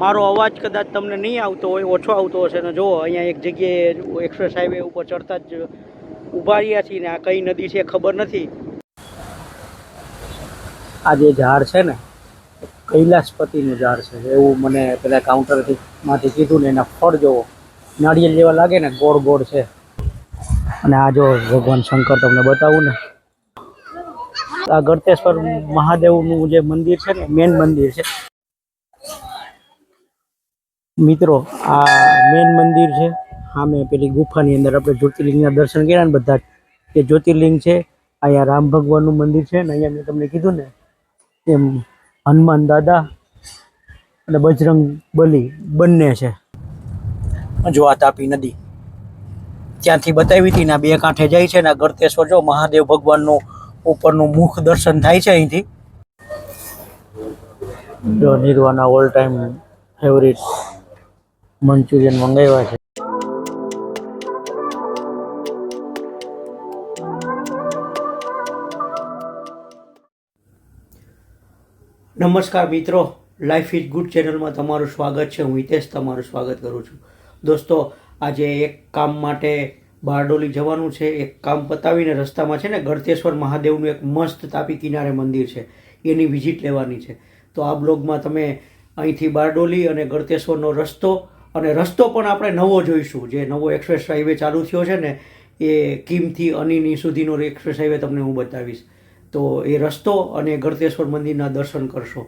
મારો અવાજ કદાચ તમને નહીં આવતો હોય, ઓછો આવતો હશે ને જુઓ અહીંયા એક જગ્યાએ એક્સપ્રેસ હાઈવે ઉપર ચડતા જ ઊભા રહ્યા છીએ ને આ કઈ નદી છે ખબર નથી. આ જે ઝાડ છે ને કૈલાસપતિનું ઝાડ છે એવું મને પેલા કાઉન્ટરથી માંથી કીધું ને એના ફળ જોવો નાળિયેર જેવા લાગે ને ગોળ ગોળ છે. અને આ જો ભગવાન શંકર તમને બતાવું ને આ ગળતેશ્વર મહાદેવનું જે મંદિર છે ને મેન મંદિર છે મિત્રો. આ મેન મંદિર છે સામે પેલી ગુફાની અંદર આપણે જ્યોતિર્લિંગના દર્શન કર્યા ને બધા એ જ્યોતિર્લિંગ છે. અહીંયા રામ ભગવાનનું મંદિર છે ને અહીંયા મેં તમને કીધું ને એમ હનુમાન દાદા અને બજરંગ બલી બંને છે. જો આ તાપી નદી ત્યાંથી બતાવી હતી ને બે કાંઠે જાય છે ને ગળતેશ્વર જો મહાદેવ ભગવાનનું ઉપરનું મુખ દર્શન થાય છે અહીંથી. જો નિર્વાના ઓલ ટાઈમ ફેવરિટ મંચુરિયન મંગાવ્યા છે. નમસ્કાર મિત્રો, લાઈફ ઇઝ ગુડ ચેનલમાં તમારું સ્વાગત છે. હું હિતેશ તમારું સ્વાગત કરું છું. દોસ્તો આજે એક કામ માટે બારડોલી જવાનું છે. એક કામ પતાવીને રસ્તામાં છે ને ગળતેશ્વર મહાદેવનું એક મસ્ત તાપી કિનારે મંદિર છે એની વિઝિટ લેવાની છે. તો આ બ્લોગમાં તમે અહીંથી બારડોલી અને ગળતેશ્વરનો રસ્તો અને રસ્તો પણ આપણે નવો જોઈશું. જે નવો એક્સપ્રેસ હાઈવે ચાલુ થયો છે ને એ કીમથી અનીની સુધીનો એક્સપ્રેસ હાઈવે તમને હું બતાવીશ. તો એ રસ્તો અને ગળતેશ્વર મંદિરના દર્શન કરશો.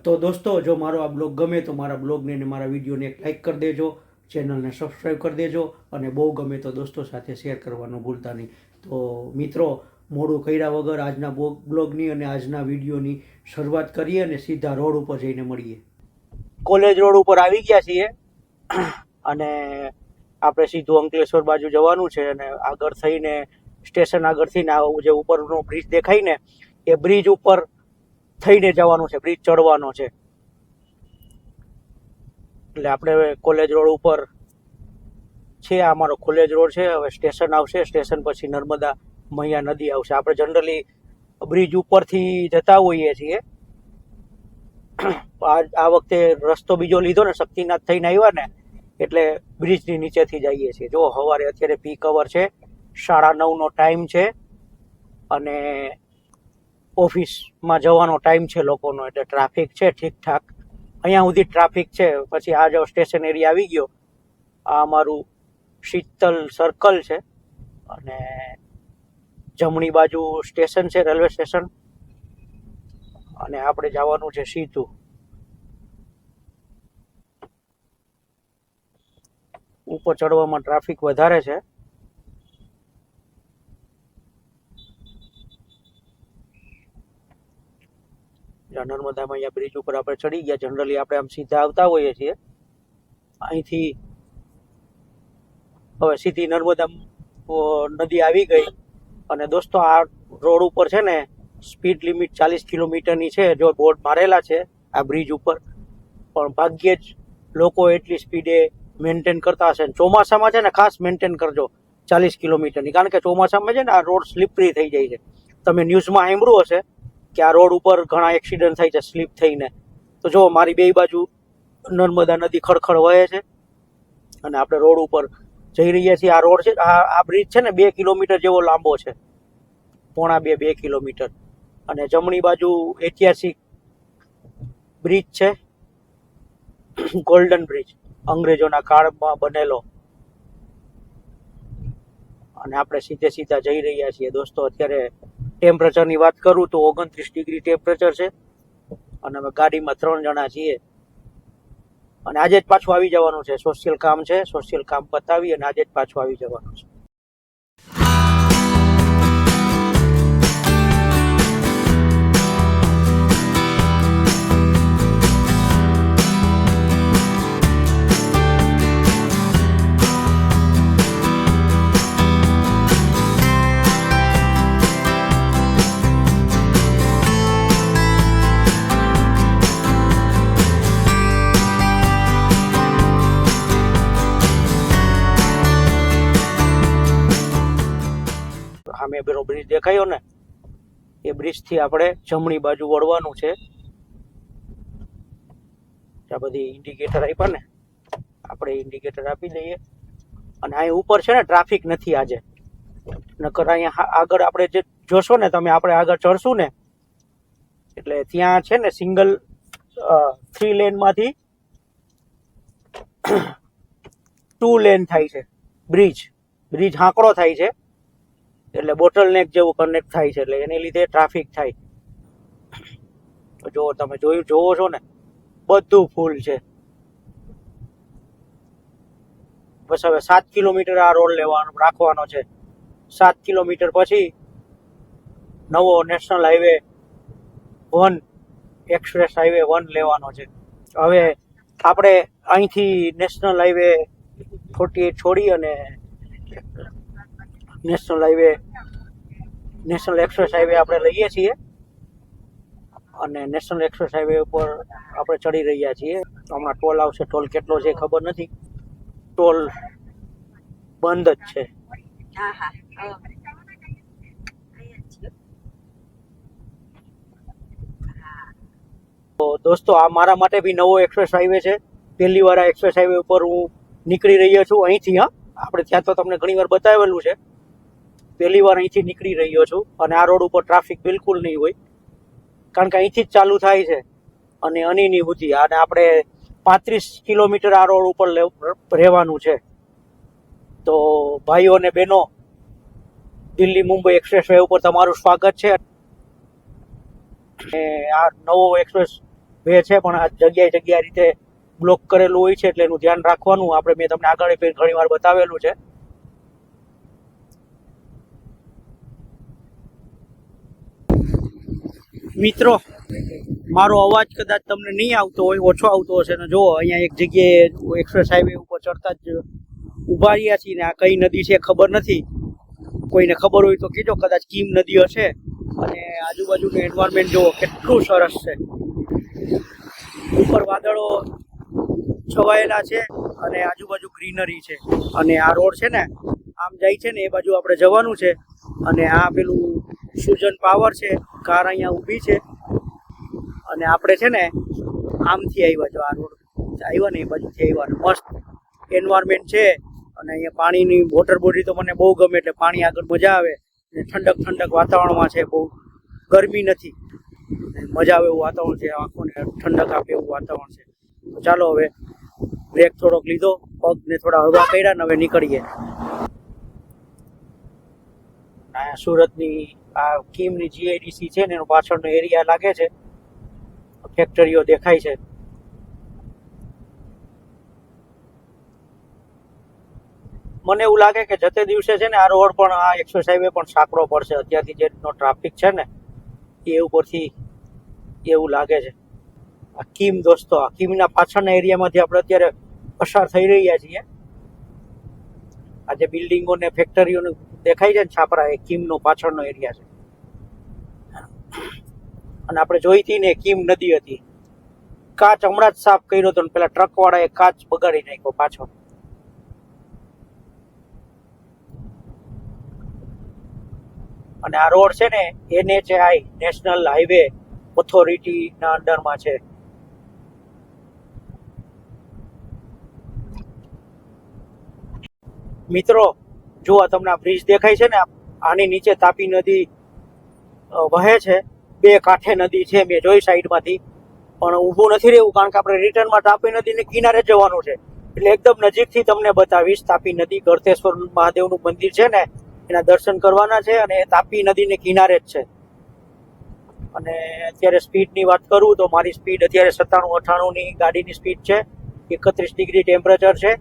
તો દોસ્તો જો મારો આ બ્લોગ ગમે તો મારા બ્લોગને અને મારા વિડીયોને એક લાઇક કરી દેજો, ચેનલને સબસ્ક્રાઈબ કરી દેજો અને બહુ ગમે તો દોસ્તો સાથે શેર કરવાનું ભૂલતા નહીં. તો મિત્રો મોડું કર્યા વગર આજના બ્લોગની અને આજના વિડીયોની શરૂઆત કરીએ અને સીધા રોડ ઉપર જઈને મળીએ. કોલેજ રોડ ઉપર આવી ગયા છીએ અને આપણે સીધું અંકલેશ્વર બાજુ જવાનું છે અને આગળ થઈને સ્ટેશન આગળથી ને જે ઉપરનો બ્રિજ દેખાય ને એ બ્રિજ ઉપર થઈને જવાનું છે, બ્રિજ ચડવાનો છે. એટલે આપણે કોલેજ રોડ ઉપર છે, આ અમારો કોલેજ રોડ છે. હવે સ્ટેશન આવશે, સ્ટેશન પછી નર્મદા મૈયા નદી આવશે. આપણે જનરલી બ્રિજ ઉપરથી જતા હોઈએ છીએ. આ વખતે રસ્તો બીજો લીધો ને શક્તિનાથ થઈને આવ્યા ને એટલે બ્રિજની નીચેથી જઈએ છીએ. જો સવારે અત્યારે પીક અવર છે, 9:30નો ટાઈમ છે અને ઓફિસમાં જવાનો ટાઈમ છે લોકોનો, એટલે ટ્રાફિક છે ઠીકઠાક. અહીંયા સુધી ટ્રાફિક છે. પછી આ જો સ્ટેશન એરિયા આવી ગયો. આ અમારું શીતલ સર્કલ છે અને જમણી બાજુ સ્ટેશન છે, રેલવે સ્ટેશન. અને આપણે જવાનું છે સીધું ઉપર. ચડવામાં ટ્રાફિક વધારે છે. નર્મદામાં અહીંયા બ્રિજ ઉપર આપણે ચડી ગયા. જનરલી આપણે આમ સીધા આવતા હોઈએ છીએ અહીંથી. હવે સીધી નર્મદા નદી આવી ગઈ. અને દોસ્તો આ રોડ ઉપર છે ને સ્પીડ લિમિટ 40 કિલોમીટરની છે, જો બોર્ડ મારેલા છે આ બ્રિજ ઉપર. પણ ભાગ્યે જ લોકો એટલી સ્પીડે મેન્ટેન કરતા હશે. ચોમાસામાં છે ને ખાસ મેન્ટેન કરજો 40 કિલોમીટરની, કારણ કે ચોમાસામાં છે ને આ રોડ સ્લીપરી થઈ જાય છે. તમે ન્યૂઝમાં સાંભળ્યું હશે કે આ રોડ ઉપર ઘણા એક્સિડન્ટ થાય છે સ્લીપ થઈને. તો જો મારી બે બાજુ નર્મદા નદી ખડખડ વહે છે અને આપણે રોડ ઉપર જઈ રહ્યા છીએ. આ રોડ છે, આ બ્રિજ છે ને 2 કિલોમીટર જેવો લાંબો છે, 1.5-2 કિલોમીટર. અને જમણી બાજુ ઐતિહાસિક બ્રિજ છે, ગોલ્ડન બ્રિજ, અંગ્રેજોના કાળમાં બનેલો. અને આપણે સીધા જઈ રહ્યા છીએ. દોસ્તો અત્યારે ટેમ્પરેચરની વાત કરું તો 29 ડિગ્રી ટેમ્પરેચર છે અને અમે ગાડીમાં 3 જણા છીએ. અને આજે જ પાછું આવી જવાનું છે, સોશિયલ કામ છે, સોશિયલ કામ પતાવી અને આજે જ પાછું આવી જવાનું છે. સામે પેલો બ્રિજ દેખાયો ને એ બ્રિજ થી આપણે જમણી બાજુ વળવાનું છે. આ બધી ઇન્ડિકેટર આપ્યા ને, આપણે ઇન્ડિકેટર આપી દઈએ. અને અહીં ઉપર છે ને ટ્રાફિક નથી આજે, નકર અહીંયા આગળ આપણે જે જોશો ને તમે, આપણે આગળ ચડશું ને એટલે ત્યાં છે ને સિંગલ 3 લેનમાંથી 2 લેન થાય છે. બ્રિજ હાંકડો થાય છે એટલે બોટલ નેક જેવું કનેક્ટ થાય છે, એટલે એને લીધે ટ્રાફિક થાય. જો તમે જોવો છો ને, બધું ફૂલ છે. બસ હવે 7 કિલોમીટર આ રોડ રાખવાનો છે. 7 કિલોમીટર પછી નવો નેશનલ હાઈવે 1 એક્સપ્રેસ હાઈવે 1 લેવાનો છે. હવે આપણે અહીંથી નેશનલ હાઈવે 48 છોડી અને નેશનલ એક્સપ્રેસ હાઈવે આપણે લઈએ છીએ, અને નેશનલ એક્સપ્રેસ હાઈવે ઉપર આપણે ચડી રહ્યા છીએ. હમણાં ટોલ આવશે, ટોલ કેટલો છે ખબર નથી, ટોલ બંધ જ છે. તો દોસ્તો, આ મારા માટે બી નવો એક્સપ્રેસ હાઈવે છે. પહેલી વાર આ એક્સપ્રેસ હાઈવે ઉપર હું નીકળી રહ્યો છું અહીંથી. આપણે ત્યાં તો તમને ઘણી વાર બતાવેલું છે, પહેલી વાર અહીંથી નીકળી રહ્યો છું. અને આ રોડ ઉપર ટ્રાફિક બિલકુલ નહીં હોય, કારણ કે અહીંથી જ ચાલુ થાય છે અને અનીની સુધી. અને આપણે 35 કિલોમીટર આ રોડ ઉપર રહેવાનું છે. તો ભાઈઓ અને બહેનો, દિલ્હી મુંબઈ એક્સપ્રેસ વે ઉપર તમારું સ્વાગત છે. આ નવો એક્સપ્રેસ વે છે, પણ આ જગ્યાએ રીતે બ્લોક કરેલું હોય છે, એટલે એનું ધ્યાન રાખવાનું. મેં તમને આગળ ઘણી વાર બતાવેલું છે. મિત્રો, મારો અવાજ કદાચ તમને નહીં આવતો હોય, ઓછો આવતો હશે ને. જુઓ, અહીંયા એક જગ્યાએ એક્સપ્રેસ હાઈવે ઉપર ચડતા જ ઊભા રહ્યા છીએ ને. આ કઈ નદી છે ખબર નથી, કોઈને ખબર હોય તો કહેજો. કદાચ કીમ નદી હશે. અને આજુબાજુનું એન્વાયરમેન્ટ જુઓ કેટલું સરસ છે. ઉપર વાદળો છવાયેલા છે અને આજુબાજુ ગ્રીનરી છે. અને આ રોડ છે ને આમ જાય છે ને, એ બાજુ આપણે જવાનું છે. અને આ પેલું સુજન પાવર છે, કાર અહીંયા ઊભી છે. અને આપણે છે ને આમથી આવ્યા, જો આ રોડ આવ્યા ને એ બાજુથી આવ્યા. મસ્ત એન્વાયરમેન્ટ છે. અને અહીંયા પાણીની વોટર બોડી તો મને બહુ ગમે, એટલે પાણી આગળ મજા આવે. ઠંડક વાતાવરણમાં છે, બહુ ગરમી નથી, મજા આવે એવું વાતાવરણ છે. આંખોને ઠંડક આપે એવું વાતાવરણ છે. તો ચાલો, હવે બ્રેક થોડોક લીધો, પગને થોડા હળવા કર્યા ને હવે નીકળીએ. સુરતની આ કીમની જીઆઈડીસી છે ને, એનો પાછળનો એરિયા લાગે છે, ફેક્ટરીઓ દેખાય છે. મને એવું લાગે કે જતે દિવસે છે ને આ રોડ પણ, આ એક્સપ્રેસ હાઈવે પણ સાંકડો પડશે. અત્યારથી જેટલો ટ્રાફિક છે ને એ ઉપરથી એવું લાગે છે. આ કીમ, દોસ્તો, આ કીમના પાછળના એરિયામાંથી આપણે અત્યારે પસાર થઈ રહ્યા છીએ. આ જે બિલ્ડિંગો ને ફેક્ટરીઓ દેખાય છે ને છાપરા, એ કીમનો પાછળનો એરિયા છે. અને આપણે જોઈ હતી ને, કીમ નદી હતી. કાચ હમણાં જ સાફ કર્યો હતો ને પેલા ટ્રક વાળાએ કાચ બગાડી નાખ્યો પાછો. અને આ રોડ છે ને NHAI, નેશનલ હાઈવે ઓથોરિટીના અંડરમાં છે. મિત્રો, જો તમને આ બ્રિજ દેખાય છે ને, આની નીચે તાપી નદી વહે છે. 2 કાંઠે નદી છે, મેં જોઈ સાઈડમાંથી. પણ ઊભું નથી રહેવું, કારણ કે આપણે રિટર્નમાં તાપી નદીને કિનારે જવાનું છે. એટલે એકદમ નજીકથી તમને બતાવીશ. તાપી નદી, ગળતેશ્વર મહાદેવનું મંદિર છે ને, એના દર્શન કરવાના છે. અને તાપી નદીને કિનારે જ છે. અને અત્યારે સ્પીડની વાત કરું તો મારી સ્પીડ અત્યારે 97-98ની ગાડીની સ્પીડ છે. 31 ડિગ્રી ટેમ્પરેચર છે.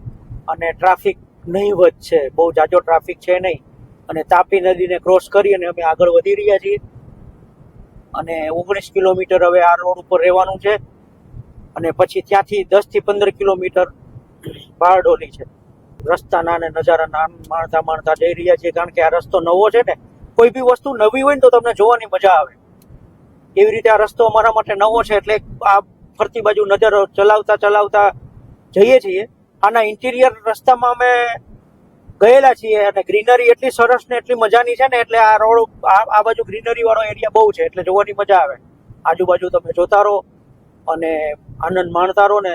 અને ટ્રાફિક નહીવત છે, બહુ જાજો ટ્રાફિક છે નહીં. અને તાપી નદીને ક્રોસ કરી અને અમે આગળ વધી રહ્યા છીએ. અને 19 કિલોમીટર હવે આ રોડ ઉપર રહેવાનું છે. અને પછી ત્યાંથી 10 થી 15 કિલોમીટર બારડોલી છે. રસ્તાના અને નજારા માણતા જઈ રહ્યા છીએ, કારણ કે આ રસ્તો નવો છે ને. કોઈ બી વસ્તુ નવી હોય ને તો તમને જોવાની મજા આવે. એવી રીતે આ રસ્તો અમારા માટે નવો છે, એટલે આ ફરતી બાજુ નજર ચલાવતા જઈએ છીએ. આના ઇન્ટિરિયર રસ્તામાં અમે ગયેલા છીએ, અને ગ્રીનરી એટલી સરસ ને એટલી મજાની છે ને, એટલે આ રોડ, આ બાજુ ગ્રીનરી વાળો એરિયા બહુ છે, એટલે જોવાની મજા આવે. આજુબાજુ તમે જોતા રહો અને આનંદ માણતા રહો ને,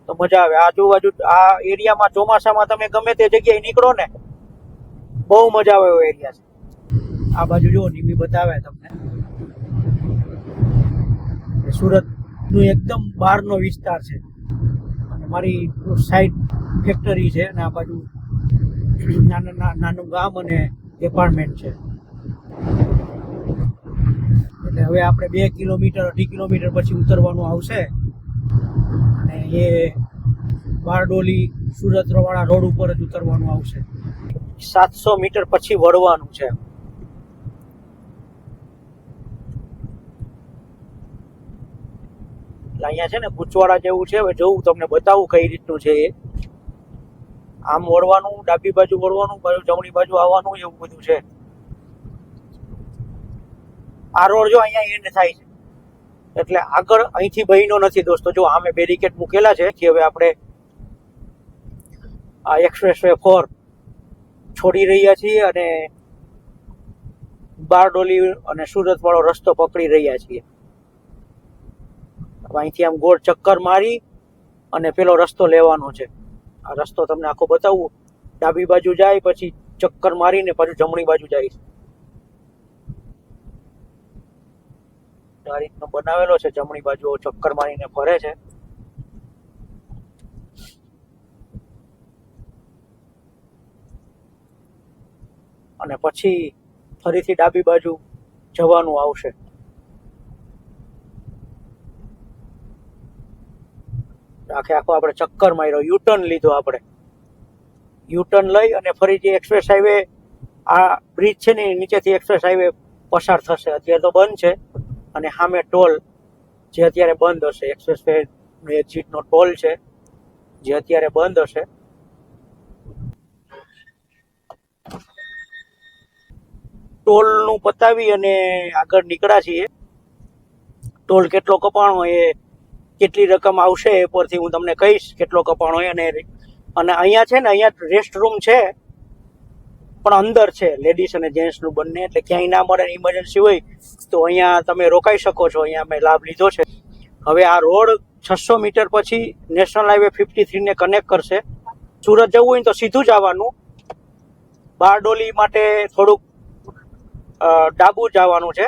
તો મજા આવે. આજુબાજુ આ એરિયામાં ચોમાસામાં તમે ગમે તે જગ્યાએ નીકળો ને બહુ મજા આવે એવો એરિયા છે. આ બાજુ જો નીમી બતાવે તમને સુરત નું એકદમ બહારનો વિસ્તાર છે અને મારી સાઈડ ફેક્ટરી છે અને આ બાજુ નાનું ગામ અને એપાર્ટમેન્ટ છે. એટલે હવે આપણે 2 કિલોમીટર 2.5 કિલોમીટર પછી ઉતરવાનું આવશે અને એ બારડોલી સુરત વાળા રોડ ઉપર જ ઉતરવાનું આવશે. 700 મીટર પછી વળવાનું છે. અહીંયા છે ને કુચવાડા જેવું છે. હવે જોઉં તમને બતાવું કઈ રીતનું છે એ. આમ વળવાનું, ડાબી બાજુ વળવાનું, જમણી બાજુ આવવાનું, એવું બધું છે. આ રોડ જો અહીંયા એન્ડ થાય છે એટલે આગળ અહીંથી બહીનો નથી દોસ્તો. જો આમે બેરિકેડ મૂકેલા છે કે હવે આપણે આ એક્સપ્રેસ વે 4 છોડી રહ્યા છીએ અને બારડોલી અને સુરત વાળો રસ્તો પકડી રહ્યા છીએ. અહીંથી આમ ગોળ ચક્કર મારી અને પેલો રસ્તો લેવાનો છે. આ રસ્તો તમને આખો બતાવું. ડાબી બાજુ જાય પછી ચક્કર મારીને પાછું જમણી બાજુ જાય. આ રીતનો બનાવેલો છે. જમણી બાજુ ચક્કર મારીને ફરે છે. અને પછી ફરીથી ડાબી બાજુ જવાનું આવશે. આખે આખો આપણે ચક્કર માર્યો, યુટર્ન લીધો. આપણે યુટર્ન લઈ અને ફરી જે એક્સપ્રેસ હાઈવે, આ બ્રિજ છે ને નીચેથી એક્સપ્રેસ હાઈવે પસાર થશે. અત્યારે તો બંધ છે અને સામે ટોલ જે અત્યારે બંધ હશે, એક્સપ્રેસ વે એક્ઝિટનો ટોલ છે જે અત્યારે બંધ હશે. ટોલનું પતાવી અને આગળ નીકળ્યા છીએ. ટોલ કેટલો કપાણો એ કેટલી રકમ આવશે એ પરથી હું તમને કહીશ કેટલો કપાણો હોય. અને અહીંયા છે ને, અહીંયા રેસ્ટ રૂમ છે પણ અંદર છે, લેડીઝ અને જેન્ટ્સનું બંને. એટલે ક્યાંય ના મળે ઇમરજન્સી હોય તો અહીંયા તમે રોકાઈ શકો છો. અહીંયા મેં લાભ લીધો છે. હવે આ રોડ 600 મીટર પછી નેશનલ હાઈવે 53 ને કનેક્ટ કરશે. સુરત જવું હોય તો સીધું જ આવવાનું. બારડોલી માટે થોડુંક ડાબુ જવાનું છે.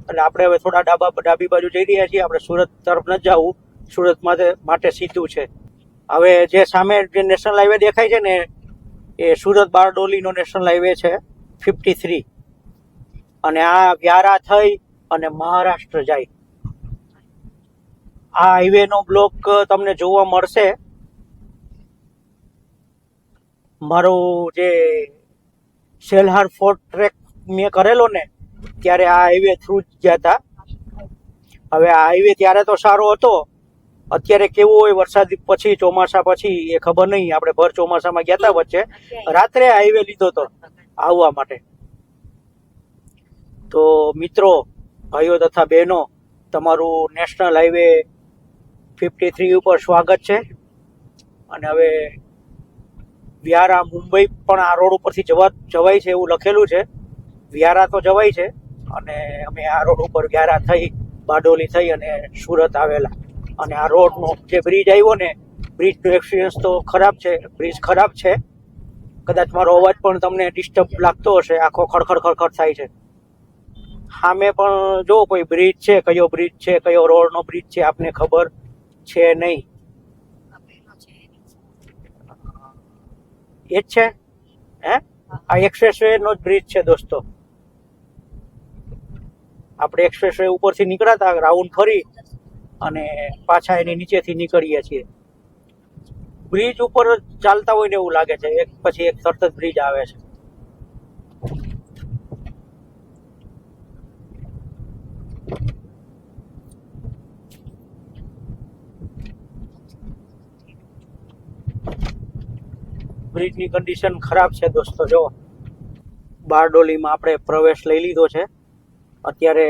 એટલે આપણે હવે થોડા ડાબી બાજુ જઈ રહ્યા છીએ. આપણે સુરત તરફ ન જવું, સુરત માટે સીધું છે. હવે જે સામે જે નેશનલ હાઈવે દેખાય છે ને એ સુરત બારડોલીનો નેશનલ હાઈવે છે 53. અને આ વ્યારા થઈ અને મહારાષ્ટ્ર જાય. આ હાઈવેનો બ્લોક તમને જોવા મળશે. મારો જે સેલ્હાર ફોર્ટ ટ્રેક મેં કરેલો ને ત્યારે આ હાઈવે થ્રુ જ ગયા હતા. હવે આ હાઈવે ત્યારે તો સારો હતો, અત્યારે કેવું હોય વરસાદ પછી, ચોમાસા પછી એ ખબર નહીં. આપણે ભર ચોમાસામાં ગયા હતા વચ્ચે, રાત્રે હાઈવે લીધો હતો આવવા માટે. તો મિત્રો, ભાઈઓ તથા બહેનો, તમારું નેશનલ હાઈવે 53 ઉપર સ્વાગત છે. અને હવે વ્યારા મુંબઈ પણ આ રોડ ઉપરથી જવાય છે એવું લખેલું છે. વ્યારા તો જવાય છે અને અમે આ રોડ ઉપર વ્યારા થઈ, બારડોલી થઈ અને સુરત આવેલા. અને આ રોડનો જે બ્રિજ આવ્યો ને, બ્રિજનો એક્સપિરિયન્સ તો ખરાબ છે. બ્રિજ ખરાબ છે. કદાચ મારો અવાજ પણ તમને ડિસ્ટર્બ લાગતો હશે. આખો ખડખડ થાય છે. સામે પણ જો કોઈ બ્રિજ છે, કયો બ્રિજ છે, કયો રોડનો બ્રિજ છે આપને ખબર છે નહીં. એ જ છે હે, આ એક્સપ્રેસ વે નો જ બ્રિજ છે દોસ્તો. આપણે એક્સપ્રેસ વે ઉપરથી નીકળ્યા રાઉન્ડ ફરી અને પાછા એની નીચેથી નીકળીએ છીએ. બ્રિજ ઉપર ચાલતા હોય ને એવું લાગે છે. એક પછી એક તરત જ બ્રિજ આવે છે. બ્રિજની કન્ડિશન ખરાબ છે દોસ્તો. જો બારડોલીમાં આપણે પ્રવેશ લઈ લીધો છે. અત્યારે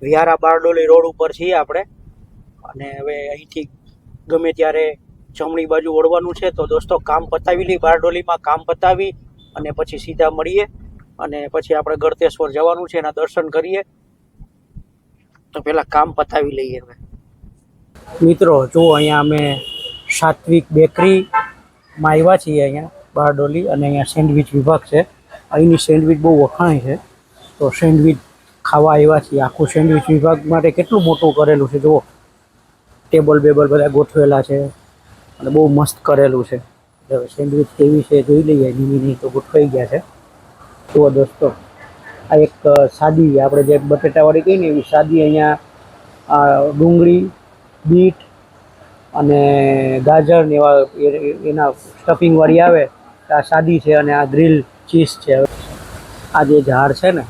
વ્યારા બારડોલી રોડ ઉપર છીએ આપણે. અને હવે અહીંથી ગમે ત્યારે જમણી બાજુ વળવાનું છે. તો દોસ્તો કામ પતાવી લઈ, બારડોલીમાં કામ પતાવી અને પછી સીધા મળીએ. અને પછી આપણે ગળતેશ્વર જવાનું છે, એના દર્શન કરીએ. તો પેલા કામ પતાવી લઈએ. હવે મિત્રો જો અહીંયા અમે સાત્વિક બેકરીમાં આવ્યા છીએ અહીંયા બારડોલી, અને અહીંયા સેન્ડવિચ વિભાગ છે. અહીંની સેન્ડવિચ બહુ વખણાય છે, તો સેન્ડવિચ ખાવા આવ્યા છીએ. આખું સેન્ડવિચ વિભાગ માટે કેટલું મોટું કરેલું છે જુઓ, ટેબલ બેબલ બધા ગોઠવેલા છે અને બહુ મસ્ત કરેલું છે. હવે સેન્ડવિચ કેવી છે જોઈ લઈએ. નહીં તો ગોઠવાઈ ગયા છે. જુઓ દોસ્તો, આ એક સાદી આપણે જે બટેટાવાળી કહીએ ને એવી સાદી અહીંયા ડુંગળી, બીટ અને ગાજર ને એવા એના સ્ટફિંગવાળી આવે. આ સાદી છે અને આ ગ્રીલ ચીઝ છે. આ જે ઝાડ છે ને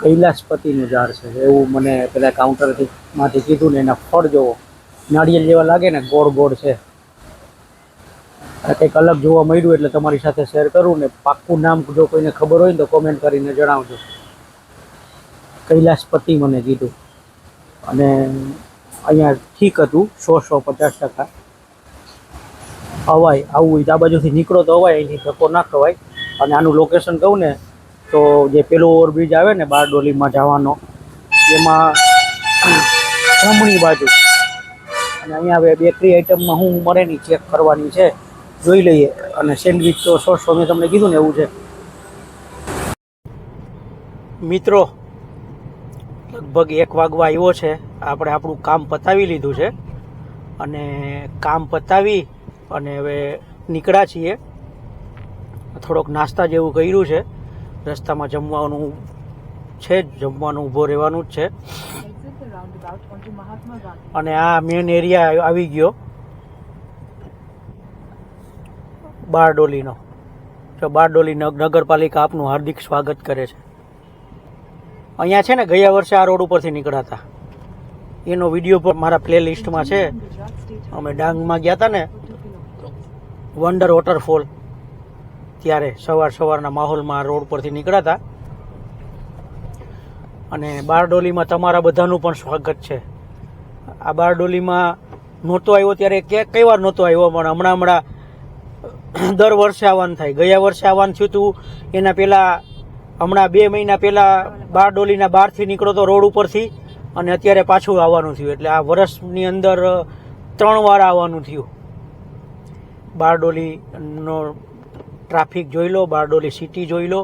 કૈલાસપતિનું ઝાડ છે એવું મને પેલા કાઉન્ટરમાંથી કીધું ને. એના ફળ જોવો, નાળિયેર જેવા લાગે ને, ગોળ ગોળ છે. કંઈક અલગ જોવા મળ્યું એટલે તમારી સાથે શેર કરું ને. પાક્કું નામ જો કોઈને ખબર હોય ને તો કોમેન્ટ કરીને જણાવજો. કૈલાસપતિ મને કીધું, અને અહીંયા ઠીક હતું 100-150%. અવાય આવું હોય આ બાજુથી નીકળો તો અવાય, અહીંથી ધક્કો ના ખવાય. અને આનું લોકેશન કહું ને તો જે પેલો ઓવરબ્રિજ આવે ને બારડોલીમાં જવાનો, એમાં જમણી બાજુ. અને અહીંયા હવે બેકરી આઈટમમાં શું મળે ની ચેક કરવાની છે, જોઈ લઈએ. અને સેન્ડવિચ તો 100 મેં તમને કીધું ને એવું છે. મિત્રો લગભગ 1 વાગવા આવ્યો છે. આપણે આપણું કામ પતાવી લીધું છે, અને કામ પતાવી અને હવે નીકળ્યા છીએ. થોડોક નાસ્તા જેવું કર્યું છે. રસ્તામાં જમવાનું છે, જમવાનું ઊભો રહેવાનું જ છે. અને આ મેન એરિયા આવી ગયો બારડોલીનો. તો બારડોલી નગરપાલિકા આપનું હાર્દિક સ્વાગત કરે છે. અહીંયા છે ને ગયા વર્ષે આ રોડ ઉપરથી નીકળ્યા હતા, એનો વિડીયો પણ મારા પ્લે લિસ્ટમાં છે. અમે ડાંગમાં ગયા હતા ને વંડર વોટરફોલ, ત્યારે સવારના માહોલમાં આ રોડ પરથી નીકળ્યા હતા. અને બારડોલીમાં તમારા બધાનું પણ સ્વાગત છે. આ બારડોલીમાં નહોતો આવ્યો ત્યારે કઈ વાર નહોતો આવ્યો, પણ હમણાં દર વર્ષે આવવાનું થાય. ગયા વર્ષે આવવાનું થયું હતું, એના પહેલાં હમણાં 2 મહિના પહેલાં બારડોલીના બહારથી નીકળો તો રોડ ઉપરથી, અને અત્યારે પાછું આવવાનું થયું. એટલે આ વર્ષની અંદર 3 વાર આવવાનું થયું. બારડોલીનો ટ્રાફિક જોઈ લો, બારડોલી સિટી જોઈ લો,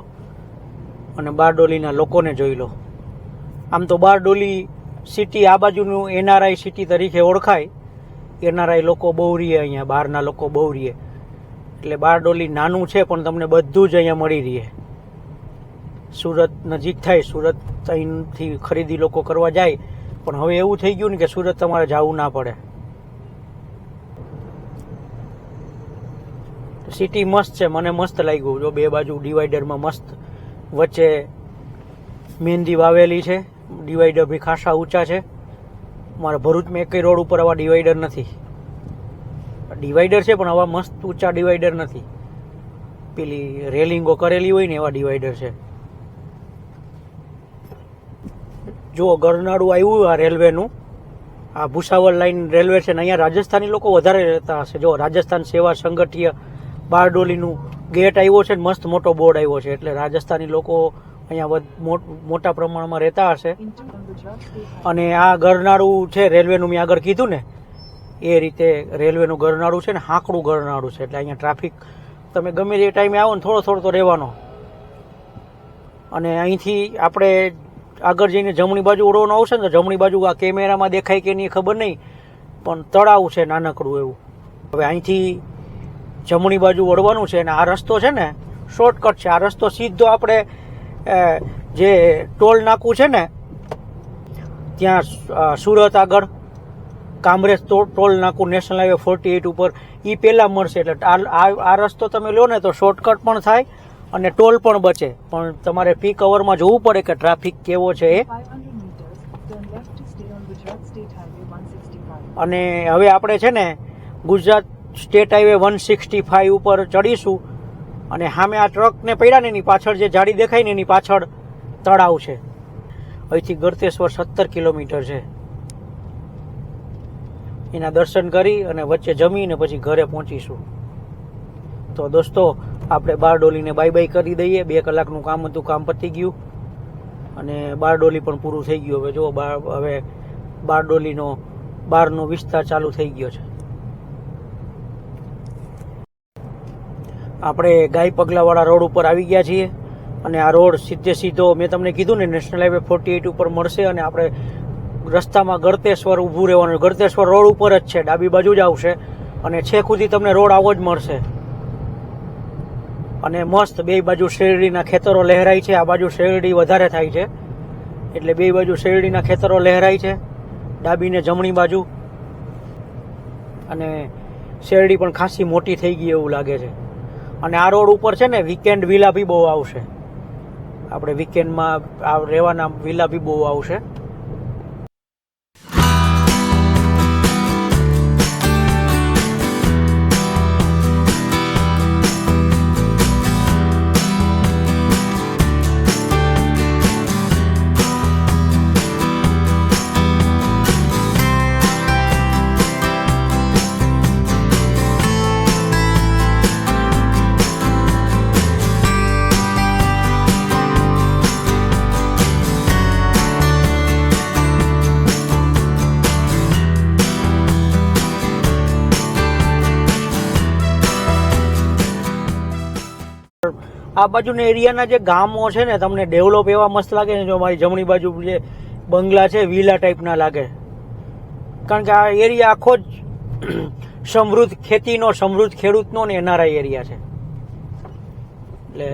અને બારડોલીના લોકોને જોઈ લો. આમ તો બારડોલી સિટી આ બાજુનું NRI સિટી તરીકે ઓળખાય. NRI લોકો બહુ રહીએ અહીંયા, બહારના લોકો બહુ રહીએ. એટલે બારડોલી નાનું છે પણ તમને બધું જ અહીંયા મળી રહે. સુરત નજીક થાય, સુરત અહીંથી ખરીદી લોકો કરવા જાય, પણ હવે એવું થઈ ગયું ને કે સુરત તમારે જવું ના પડે. સિટી મસ્ત છે, મને મસ્ત લાગ્યું. જો 2 બાજુ ડિવાઈડરમાં મસ્ત વચ્ચે મહેંદી વાવેલી છે. ડિવાઈડર બી ખાસા ઊંચા છે. મારા ભરૂચમાં એકય રોડ ઉપર આવા ડિવાઈડર નથી. ડિવાઈડર છે પણ આવા મસ્ત ઊંચા ડિવાઈડર નથી. પેલી રેલિંગો કરેલી હોય ને એવા ડિવાઈડર છે. જો ગરનાળું આવ્યું આ રેલવેનું, આ ભુસાવલ લાઈન રેલવે છે ને. અહીંયા રાજસ્થાની લોકો વધારે રહેતા હશે. જો રાજસ્થાન સેવા સંગઠીય બારડોલીનું ગેટ આવ્યો છે ને, મસ્ત મોટો બોર્ડ આવ્યો છે. એટલે રાજસ્થાની લોકો અહીંયા મોટા પ્રમાણમાં રહેતા હશે. અને આ ગરનાળું છે રેલવેનું, મેં આગળ કીધું ને એ રીતે રેલવેનું ગરનાળું છે ને, હાંકડું ગરનાળું છે. એટલે અહીંયા ટ્રાફિક તમે ગમે તે ટાઈમે આવો ને થોડો તો રહેવાનો. અને અહીંથી આપણે આગળ જઈને જમણી બાજુ ઉડવાનું આવશે ને, તો જમણી બાજુ આ કેમેરામાં દેખાય કે નહીં ખબર નહીં, પણ તળાવ છે નાનકડું એવું. હવે અહીંથી જમણી બાજુ વળવાનું છે. અને આ રસ્તો છે ને શોર્ટકટ છે. આ રસ્તો સીધો આપણે જે ટોલ નાકું છે ને ત્યાં સુરત આગળ કામરેજ ટોલ નાકું નેશનલ હાઈવે 48 ઉપર એ પહેલાં મળશે. એટલે આ રસ્તો તમે લો ને તો શોર્ટકટ પણ થાય અને ટોલ પણ બચે. પણ તમારે પીક અવરમાં જોવું પડે કે ટ્રાફિક કેવો છે એ. અને હવે આપણે છે ને ગુજરાત સ્ટેટ હાઈવે 165 ઉપર ચડીશું. અને સામે આ ટ્રકને પડ્યા ને એની પાછળ જે જાડી દેખાય ને એની પાછળ તળાવ છે. અહીંથી ગળતેશ્વર 17 કિલોમીટર છે. એના દર્શન કરી અને વચ્ચે જમીને પછી ઘરે પહોંચીશું. તો દોસ્તો આપણે બારડોલીને બાય બાય કરી દઈએ. 2 કલાકનું કામ હતું, કામ પતી ગયું. અને બારડોલી પણ પૂરું થઈ ગયું. હવે જો હવે બારડોલીનો બહારનો વિસ્તાર ચાલુ થઈ ગયો છે. આપણે ગાય પગલાવાળા રોડ ઉપર આવી ગયા છીએ અને આ રોડ સીધે સીધો મેં તમને કીધું ને નેશનલ હાઈવે 48 ઉપર મળશે અને આપણે રસ્તામાં ગળતેશ્વર ઊભું રહેવાનું. ગળતેશ્વર રોડ ઉપર જ છે, ડાબી બાજુ જ આવશે અને છેક સુધી તમને રોડ આવો જ મળશે. અને મસ્ત બે બાજુ શેરડીના ખેતરો લહેરાય છે. આ બાજુ શેરડી વધારે થાય છે એટલે બે બાજુ શેરડીના ખેતરો લહેરાય છે, ડાબી ને જમણી બાજુ. અને શેરડી પણ ખાસી મોટી થઈ ગઈ એવું લાગે છે. અને આ રોડ ઉપર છે ને વીકેન્ડ વિલા બી બહુ આવશે. આપણે વીકેન્ડમાં રહેવાના વિલા બી બહુ આવશે. આ બાજુના એરિયાના જે ગામો છે ને તમને ડેવલપ એવા મસ્ત લાગે ને. જો મારી જમણી બાજુ જે બંગલા છે વિલા ટાઈપના લાગે, કારણ કે આ એરિયા આખો જ સમૃદ્ધ ખેતીનો, સમૃદ્ધ ખેડૂતનો ને એનઆરઆઈ એરિયા છે. એટલે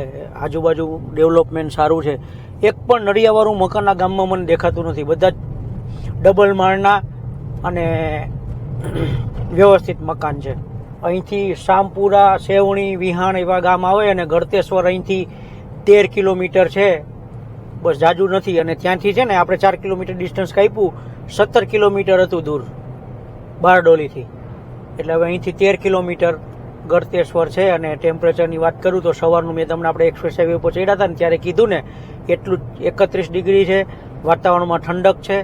આજુબાજુ ડેવલપમેન્ટ સારું છે. એક પણ નળિયાવાળું મકાન આ ગામમાં મને દેખાતું નથી. બધા જ ડબલ માળના અને વ્યવસ્થિત મકાન છે. અહીંથી શામપુરા, સેવણી, વિહાણ એવા ગામ આવે અને ગળતેશ્વર અહીંથી 13 કિલોમીટર છે, બસ જાજુ નથી. અને ત્યાંથી છે ને આપણે 4 કિલોમીટર ડિસ્ટન્સ કાપ્યું, 17 કિલોમીટર હતું દૂર બારડોલીથી. એટલે હવે અહીંથી 13 કિલોમીટર ગળતેશ્વર છે. અને ટેમ્પરેચરની વાત કરું તો સવારનું મેં તમને આપણે એક્સપ્રેસ હાઈવે ઉપર ચડ્યા હતા ને ત્યારે કીધું ને એટલું 31 ડિગ્રી છે. વાતાવરણમાં ઠંડક છે.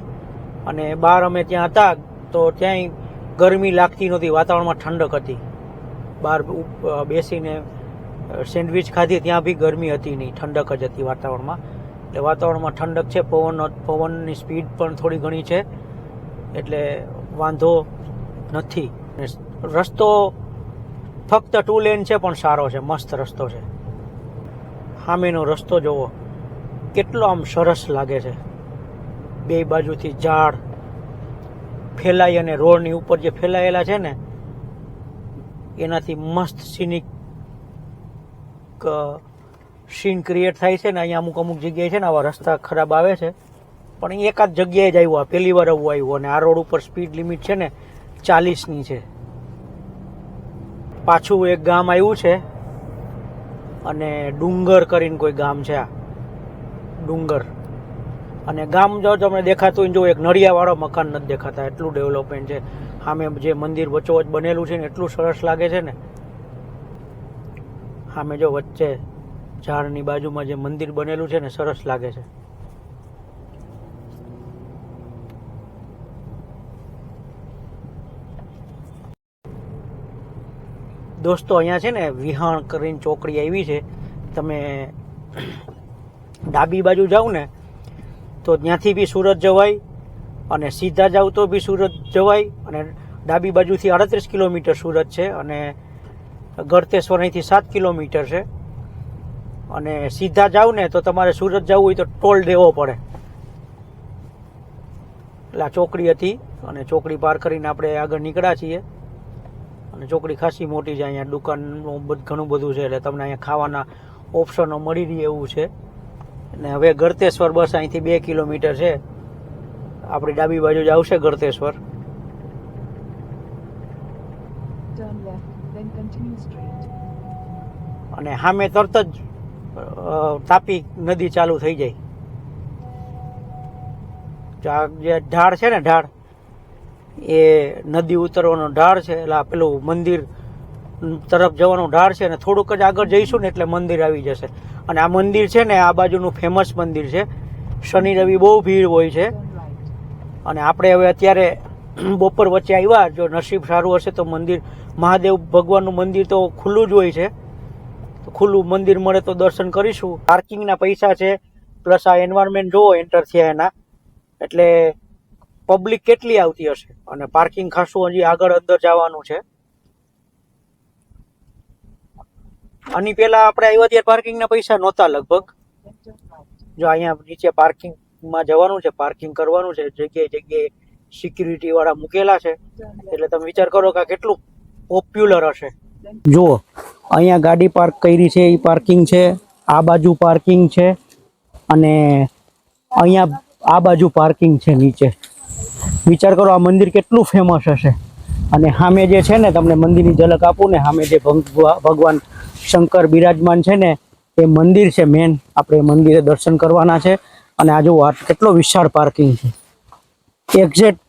અને બહાર અમે ત્યાં હતા તો ત્યાંય ગરમી લાગતી નહોતી, વાતાવરણમાં ઠંડક હતી. બહાર બેસીને સેન્ડવિચ ખાધી ત્યાં બી ગરમી હતી નહીં, ઠંડક જ હતી વાતાવરણમાં. એટલે વાતાવરણમાં ઠંડક છે. પવનની સ્પીડ પણ થોડી ઘણી છે એટલે વાંધો નથી. રસ્તો ફક્ત 2 લેન છે પણ સારો છે, મસ્ત રસ્તો છે. સામેનો રસ્તો જોવો કેટલો આમ સરસ લાગે છે. બે બાજુથી ઝાડ ફેલાઈ અને રોડની ઉપર જે ફેલાયેલા છે ને એનાથી મસ્ત સીન ક્રિએટ થાય છે ને. અહીંયા અમુક જગ્યાએ છે ને આવા રસ્તા ખરાબ આવે છે, પણ એકાદ જગ્યાએ જ આવ્યું, પહેલી વાર આવું આવ્યું. અને આ રોડ ઉપર સ્પીડ લિમિટ છે ને 40ની છે. પાછું એક ગામ આવ્યું છે અને ડુંગર કરીને કોઈ ગામ છે. આ ડુંગર અને ગામ જો તમને દેખાતું જો એક નળિયાવાળો મકાન નથી દેખાતા, એટલું ડેવલપમેન્ટ છે. સામે જે મંદિર વચ્ચોવચ બનેલું છે ને એટલું સરસ લાગે છે ને. સામે જો વચ્ચે ઝાડની બાજુમાં જે મંદિર બનેલું છે ને સરસ લાગે છે. દોસ્તો અહીંયા છે ને વિહાણ કરીને ચોકડી આવી છે. તમે ડાબી બાજુ જાઓ ને તો ત્યાંથી બી સુરત જવાય અને સીધા જાવ તો બી સુરત જવાય. અને ડાબી બાજુથી 38 કિલોમીટર સુરત છે અને ગળતેશ્વર અહીંથી 7 કિલોમીટર છે. અને સીધા જાવ ને તો તમારે સુરત જવું હોય તો ટોલ દેવો પડે. એટલે આ ચોકડી હતી અને ચોકડી પાર કરીને આપણે આગળ નીકળ્યા છીએ. અને ચોકડી ખાસી મોટી છે. અહીંયા દુકાનનું ઘણું બધું છે એટલે તમને અહીંયા ખાવાના ઓપ્શનો મળી રહે એવું છે. અને હવે ગળતેશ્વર બસ અહીંથી 2 કિલોમીટર છે. આપણી ડાબી બાજુ જ આવશે ગળતેશ્વર. અને સામે તરત જ તાપી નદી ચાલુ થઈ જાય. જે ઢાળ છે ને ઢાળ એ નદી ઉતરવાનો ઢાળ છે. એટલે પેલું મંદિર તરફ જવાનો ઢાળ છે. અને થોડુંક જ આગળ જઈશું ને એટલે મંદિર આવી જશે. અને આ મંદિર છે ને આ બાજુનું ફેમસ મંદિર છે. શનિ રવિ બહુ ભીડ હોય છે. અને આપણે હવે અત્યારે બપોર વચ્ચે આવ્યા, જો નસીબ સારું હશે તો મંદિર મહાદેવ ભગવાનનું મંદિર તો ખુલ્લું જ હોય છે. તો ખુલ્લું મંદિર મળે તો દર્શન કરીશું. પાર્કિંગના પૈસા છે પ્લસ આ એન્વાયરમેન્ટ જોવો એન્ટર થયા એના, એટલે પબ્લિક કેટલી આવતી હશે. અને પાર્કિંગ ખાસું હજી આગળ અંદર જવાનું છે. આની પહેલા આપણે આવ્યા ત્યારે પાર્કિંગના પૈસા નહોતા લગભગ. જો અહીંયા નીચે પાર્કિંગમાં જવાનું છે, પાર્કિંગ કરવાનું છે, જગ્યાએ જગ્યાએ સિક્યુરિટી વાળા મૂકેલા છે. એટલે તમે વિચાર કરો કે આ કેટલું પોપ્યુલર હશે. જુઓ અહીંયા ગાડી પાર્ક કરી છે, એ પાર્કિંગ છે. આ બાજુ પાર્કિંગ છે અને અહીંયા આ બાજુ પાર્કિંગ છે નીચે. વિચાર કરો આ મંદિર કેટલું ફેમસ હશે. અને સામે જે છે ને, તમને મંદિરની ઝલક આપું ને, સામે જે ભગવાન શંકર બિરાજમાન છે ને, એ મંદિર છે મેન. આપણે મંદિરે દર્શન કરવાના છે. અને આ જો કેટલો વિશાળ પાર્કિંગ છે. એક્ઝેક્ટ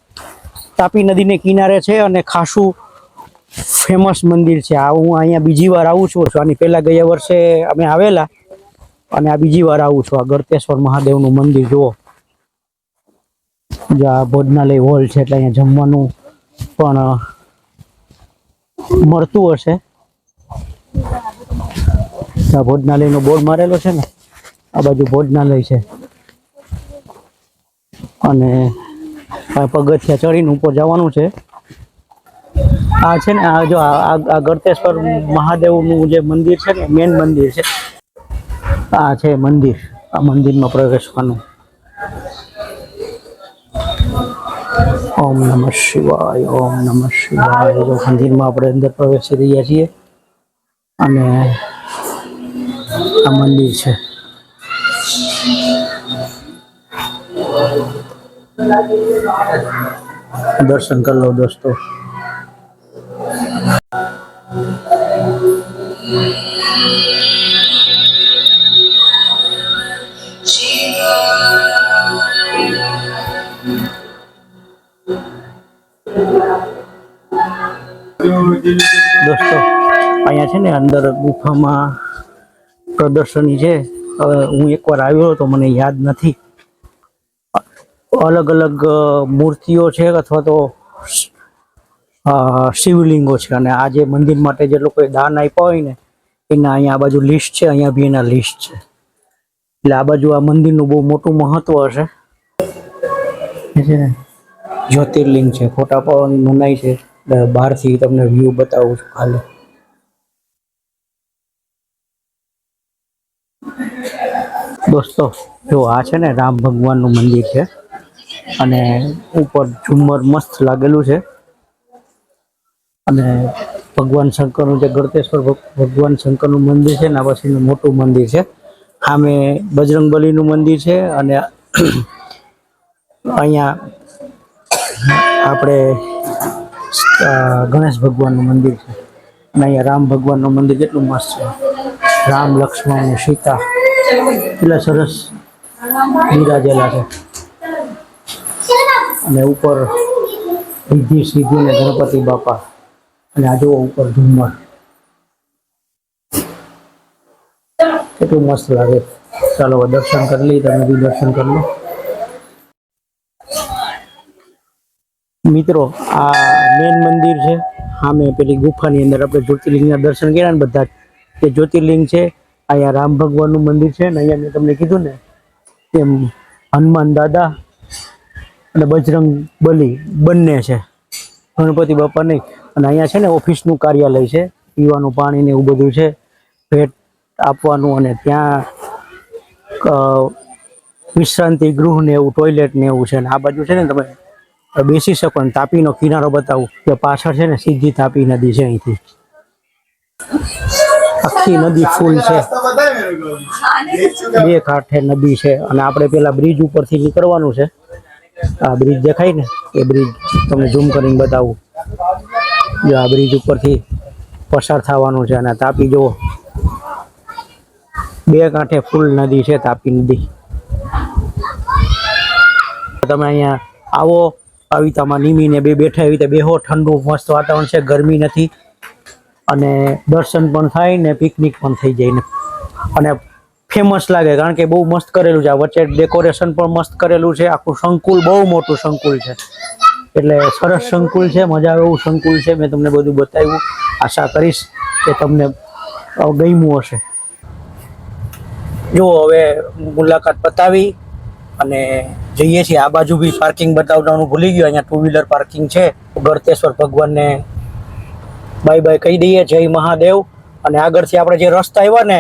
તાપી નદીને કિનારે છે અને ખાસું ફેમસ મંદિર છે. આ હું અહીંયા બીજી વાર આવું છું. આની પહેલાં ગયા વર્ષે અમે આવેલા અને આ બીજી વાર આવું છું. આ ગળતેશ્વર મહાદેવનું મંદિર જુઓ. જો આ ભોજનાલય હોલ છે એટલે અહીંયા જમવાનું પણ મળતું હશે. આ ભોજનાલયનો બોર્ડ મારેલો છે ને, આ બાજુ ભોજનાલય છે. અને આ પગથિયા ચડીને ઉપર જવાનું છે. આ છે ને, આ જો આ ગળતેશ્વર મહાદેવનું જે મંદિર છે ને, મેન મંદિર છે. આ છે મંદિર. આ મંદિરમાં પ્રવેશવાનું. ઓમ નમઃ શિવાય, ઓમ નમઃ શિવાય. જો મંદિરમાં આપણે અંદર પ્રવેશી રહ્યા છીએ અને આ મંદિર છે. દર્શન કરી લો દોસ્તો. દોસ્તો અહીંયા છે ને અંદર ગુફામાં પ્રદર્શની છે. હવે હું એકવાર આવ્યો તો મને યાદ નથી. અલગ અલગ મૂર્તિઓ છે અથવા તો શિવલિંગો છે. અને આ જે મંદિર માટે જે લોકોએ દાન આપ્યા હોય ને, એના અહીંયા આ બાજુ લિસ્ટ છે, અહીંયા બી એના લિસ્ટ છે. એટલે આ બાજુ આ મંદિરનું બહુ મોટું મહત્વ હશે. છે ને જ્યોતિર્લિંગ છે, ફોટા પાડવાની મનાઈ છે. બહારથી તમને વ્યૂ બતાવું છું ખાલી. દોસ્તો જો આ છે ને રામ ભગવાનનું મંદિર છે અને ઉપર ઝુમ્મર મસ્ત લાગેલું છે. અને ભગવાન શંકરનું જે ગળતેશ્વર ભગવાન શંકરનું મંદિર છે ને, આ પછીનું મોટું મંદિર છે. સામે બજરંગબલીનું મંદિર છે અને અહીંયા આપણે ગણેશ ભગવાનનું મંદિર છે. અને અહીંયા રામ ભગવાનનું મંદિર કેટલું મસ્ત છે. રામ, લક્ષ્મણ, સીતા એટલા સરસ બિરાજેલા છે. અને ઉપર રિદ્ધિ સિદ્ધિ ને ગણપતિ બાપા. અને આ જુઓ ઉપર ઝુમ્મર કેટલું મસ્ત લાગે. ચાલો દર્શન કરી લઈએ. તમે બી દર્શન કરી લો મિત્રો. આ મેન મંદિર છે. સામે પેલી ગુફાની અંદર આપણે જ્યોતિર્લિંગના દર્શન કર્યા ને, બધા જે જ્યોતિર્લિંગ છે. અહીંયા રામ ભગવાનનું મંદિર છે ને, અહીંયા મેં તમને કીધું ને એમ હનુમાન દાદા અને બજરંગ બલી બંને છે, ગણપતિ બાપા નહીં. અને અહીંયા છે ને ઓફિસનું કાર્યાલય છે, પીવાનું પાણી ને એવું બધું છે, ભેટ આપવાનું. અને ત્યાં વિશ્રાંતિ ગૃહ ને એવું, ટોયલેટ ને એવું છે. અને આ બાજુ છે ને તમે બેસી શકો. ને તાપીનો કિનારો બતાવું કે પાછળ છે ને સીધી તાપી નદી છે. અહીંથી આખી નદી ફૂલ છે, બે કાંઠે નદી છે. અને આપણે પેલા બ્રિજ ઉપરથી નીકળવાનું છે. આ બ્રિજ દેખાય ને, એ બ્રિજ તમને ઝૂમ કરીને બતાવું. જો આ બ્રિજ ઉપરથી પસાર થવાનું છે. અને તાપી જુઓ, બે કાંઠે ફૂલ નદી છે, તાપી નદી. તમે અહીંયા આવો, કવિતામાં નીમીને બે બેઠા એવી રીતે બેહો. ઠંડુ મસ્ત વાતાવરણ છે, ગરમી નથી. અને દર્શન પણ થાય ને પિકનિક પણ થઈ જાય ને. અને ફેમસ લાગે કારણ કે બહુ મસ્ત કરેલું છે. આ વચ્ચે ડેકોરેશન પણ મસ્ત કરેલું છે. આખું સંકુલ બહુ મોટું સંકુલ છે, એટલે સરસ સંકુલ છે, મજા આવે એવું સંકુલ છે. મેં તમને બધું બતાવ્યું. આશા કરીશ કે તમને ગમ્યું હશે. જો હવે મુલાકાત પતાવી અને જઈએ છીએ. આ બાજુ બી પાર્કિંગ બતાવવાનું ભૂલી ગયો. અહીંયા ટુ વ્હીલર પાર્કિંગ છે. ગળતેશ્વર ભગવાનને બાય બાય કહી દઈએ. જય મહાદેવ. અને આગળથી આપણે જે રસ્તા આવ્યા ને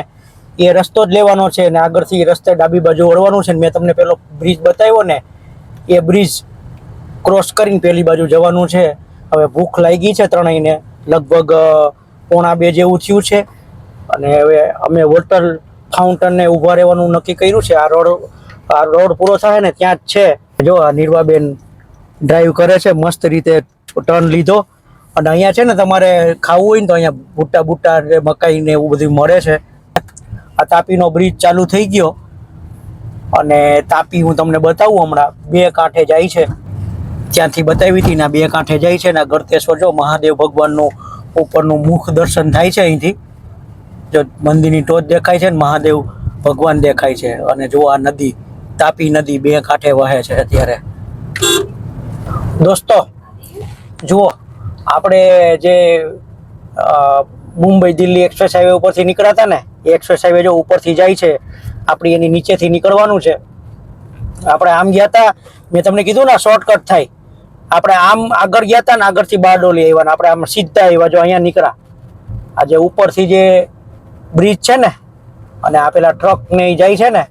એ રસ્તો જ લેવાનો છે અને આગળથી એ રસ્તે ડાબી બાજુ વળવાનું છે. મેં તમને પેલો બ્રિજ બતાવ્યો ને એ બ્રિજ ક્રોસ કરીને પેલી બાજુ જવાનું છે. હવે ભૂખ લાગી છે ત્રણેયને, લગભગ 1:45 જેવું થયું છે અને હવે અમે વોટર ફાઉન્ટનને ઊભા રહેવાનું નક્કી કર્યું છે. આ રોડ પૂરો થાય ને ત્યાં જ છે. જો આ નિર્વાબેન ડ્રાઈવ કરે છે, મસ્ત રીતે ટર્ન લીધો. અને અહીંયા છે ને તમારે ખાવું હોય ને તો અહીંયા ભૂટ્ટા બુટ્ટા મકાઈ ને એવું બધું મળે છે. આ તાપીનો બ્રિજ ચાલુ થઈ ગયો અને તાપી હું તમને બતાવું હમણાં. 2 કાંઠે જાય છે, ત્યાંથી બતાવી હતી ને 2 કાંઠે જાય છે ને ગળતેશ્વર જો મહાદેવ ભગવાનનું ઉપરનું મુખ દર્શન થાય છે અહીંથી. જો મંદિરની ટોચ દેખાય છે ને મહાદેવ ભગવાન દેખાય છે. અને જો આ નદી તાપી નદી 2 કાંઠે વહે છે અત્યારે. દોસ્તો જુઓ, આપણે જે મુંબઈ દિલ્હી એક્સપ્રેસ હાઈવે ઉપરથી નીકળ્યા હતા ને એ એક્સપ્રેસ હાઈવે જો ઉપરથી જાય છે, આપણી એની નીચેથી નીકળવાનું છે. આપણે આમ ગયા હતા, મેં તમને કીધું ને શોર્ટકટ થાય. આપણે આમ આગળ ગયા હતા ને આગળથી બારડોલી આવ્યા ને આપણે આમ સીધા આવ્યા જો અહીંયા નીકળ્યા. આ જે ઉપરથી જે બ્રિજ છે ને અને આ પેલા ટ્રક ને જાય છે ને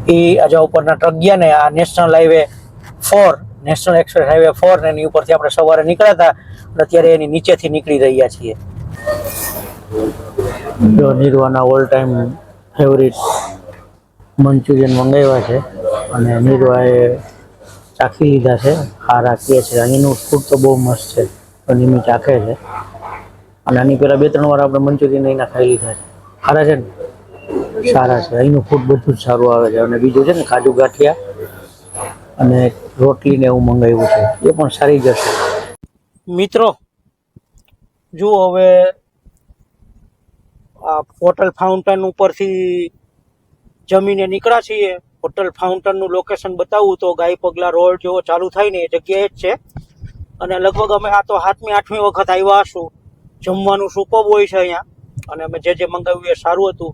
એ આજે ઉપરના ટ્રક ગયા ને આ national highway 4, national express highway 4 ને એની ઉપરથી આપણે સવારે નીકળ્યા હતા અને અત્યારે એની નીચેથી નીકળી રહ્યા છીએ. જો નિર્વાના ઓલ ટાઈમ ફેવરિટ મંચુરિયન મંગાવ્યા છે અને નિર્વાએ ચાખી લીધા છે. સારા કહે છે, અહીંનું ફૂડ તો બહુ મસ્ત છે. નિમી ચાખે છે અને આની પહેલાં 2-3 વાર આપણે મંચુરિયન અહીંના ખાઈ લીધા છે. સારા છે ને? સારા છે. અહીંનું ફૂડ બધું જ સારું આવે છે. અને બીજું છે ને કાજુ ગાંઠિયા અને રોટલી ને એવું મંગાવ્યું છે, એ પણ સારી જશે. મિત્રો જુઓ, હવે આ હોટલ ફાઉન્ટન ઉપરથી જમીને નીકળ્યા છીએ. હોટલ ફાઉન્ટનનું લોકેશન બતાવું તો ગાય પગલા રોડ જેવો ચાલુ થાય ને એ જગ્યાએ જ છે. અને લગભગ અમે આ તો 7મી-8મી વખત આવ્યા હશું. જમવાનું સુપર હોય છે અહીંયા અને અમે જે મંગાવ્યું એ સારું હતું.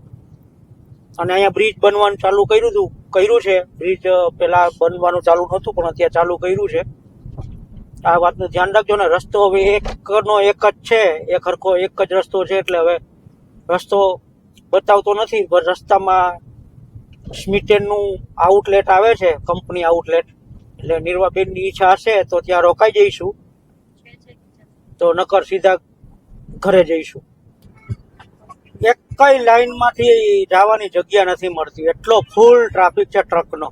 અને અહીંયા બ્રિજ બનવાનું ચાલુ કર્યું છે. બ્રિજ પેલા બનવાનું ચાલુ નહોતું પણ અત્યારે ચાલુ કર્યું છે. આ વાતનું ધ્યાન રાખજો ને. રસ્તો હવે એકનો એક જ છે, એક જ રસ્તો છે. એટલે હવે રસ્તો બતાવતો નથી પણ રસ્તામાં સ્મિટેનનું આઉટલેટ આવે છે, કંપની આઉટલેટ. એટલે નિર્વાબેનની ઈચ્છા હશે તો ત્યાં રોકાઈ જઈશું, તો નકર સીધા ઘરે જઈશું. એક કઈ લાઈનમાંથી જવાની જગ્યા નથી મળતી, એટલો ફૂલ ટ્રાફિક છે ટ્રકનો.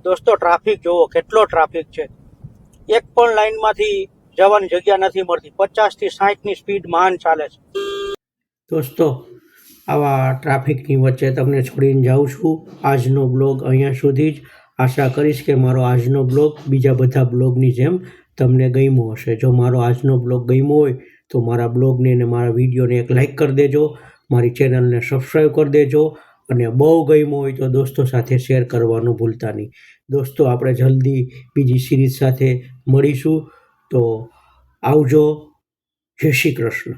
દોસ્તો ટ્રાફિક જોવો કેટલો ટ્રાફિક છે. એક પણ લાઈનમાંથી જવાની જગ્યા નથી મળતી. 50 થી 60ની સ્પીડ માંડ ચાલે છે. દોસ્તો આવા ટ્રાફિકની વચ્ચે તમને છોડીને જાઉં છું. આજનો બ્લોગ અહીંયા સુધી જ. આશા કરીશ કે મારો આજનો બ્લોગ બીજા બધા બ્લોગની જેમ તમને ગમ્યો હશે. જો મારો આજનો બ્લોગ ગમ્યો હોય તો મારા બ્લોગને અને મારા વિડીયોને એક લાઇક કરી દેજો, મારી ચેનલને સબસ્ક્રાઈબ કરી દેજો અને બહુ ગમ્યો હોય તો દોસ્તો સાથે શેર કરવાનું ભૂલતા નહીં. દોસ્તો આપણે જલ્દી બીજી સિરીઝ સાથે મળીશું. તો આવજો. જય શ્રી કૃષ્ણ.